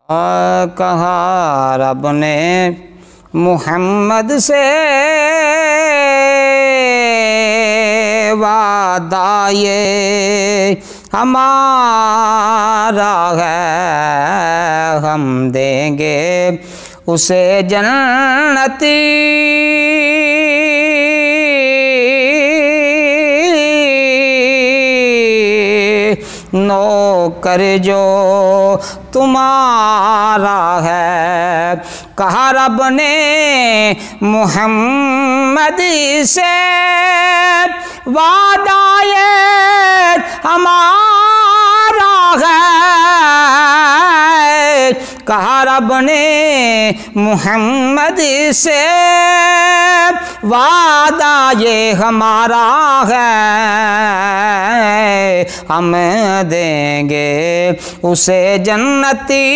کہا رب نے محمد سے وعدہ یہ ہمارا ہے، ہم دیں گے اسے جنتی نوکر جو تمہارا ہے۔ کہا رب نے محمد سے وعدہ یہ ہمارا ہے، کہا رب نے محمد سے وعدہ یہ ہمارا ہے، ہم دیں گے اسے جنتی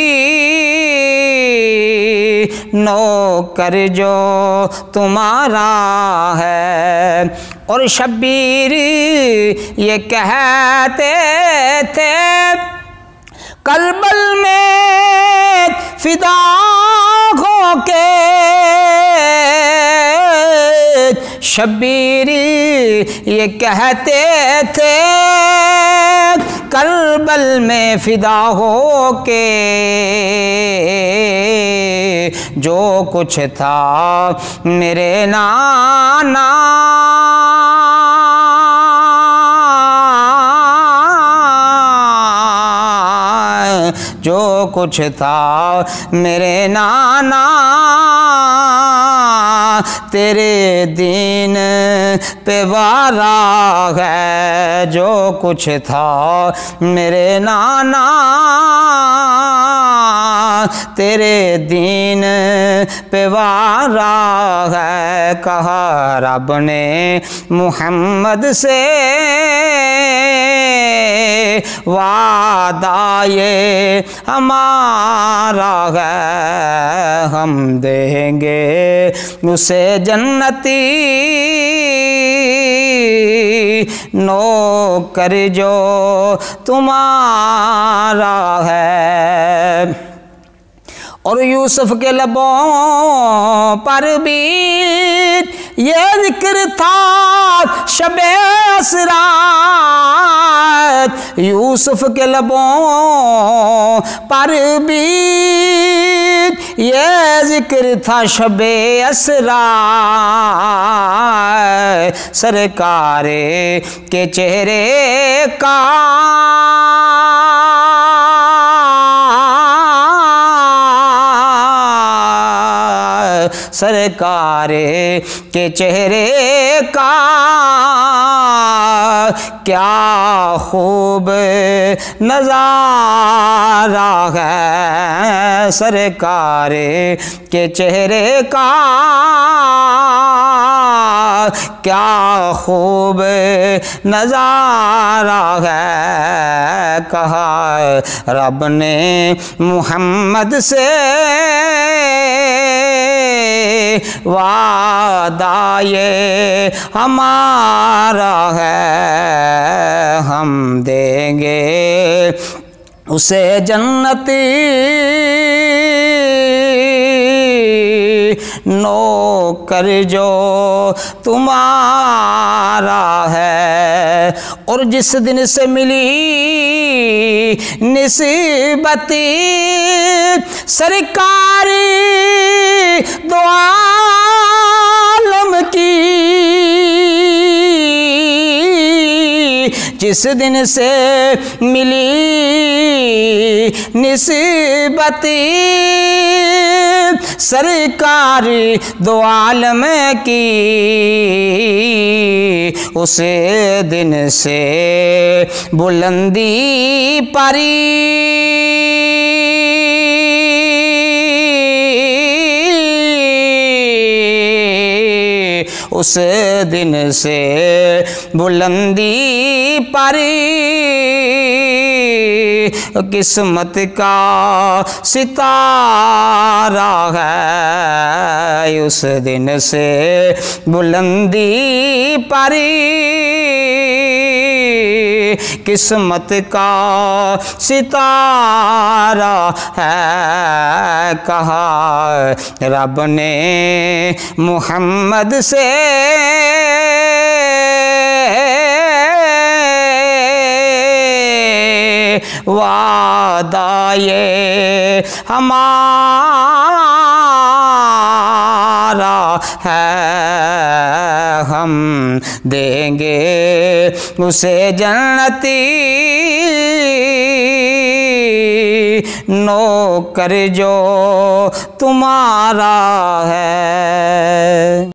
نوکر جو تمہارا ہے۔ اور شبیر یہ کہتے تھے کربل میں فدا ہو کے، شبیر یہ کہتے تھے کربل میں فدا ہو کے، جو کچھ تھا میرے نانا جو کچھ تھا میرے نانا تیرے دین پہ وارا ہے، جو کچھ تھا میرے نانا تیرے دین پہ وارا ہے۔ کہا رب نے محمد سے وعدہ یہ ہمارا ہے، ہم دیں گے اسے جنتی نوکر جو تمہارا ہے۔ اور یوسف کے لبوں پر بھی یہ ذکر تھا شب اسرا، یوسف کے لبوں پر بھی یہ ذکر تھا شب اسرا، سرکار کے چہرے کا سرکار کے چہرے کا کیا خوب نظارہ ہے، سرکار کے چہرے کا کیا خوب نظارہ ہے۔ کہا رب نے محمد سے وعدہ یہ ہمارا ہے، ہم دیں گے اسے جنتی نوکر جو تمہارا ہے۔ اور جس دن سے ملی نسبت سرکار دو عالم کی، جس دن سے ملی نسبت سرکار دو عالم کی، اس دن سے بلندی پری اس دن سے بلندی پری، قسمت کا ستارہ ہے، اس دن سے بلندی پری قسمت کا ستارہ ہے کہا رب نے محمد سے وعدہ یہ ہمارا ہے ہم دیں گے اسے جنتی نوکر جو تمہارا ہے۔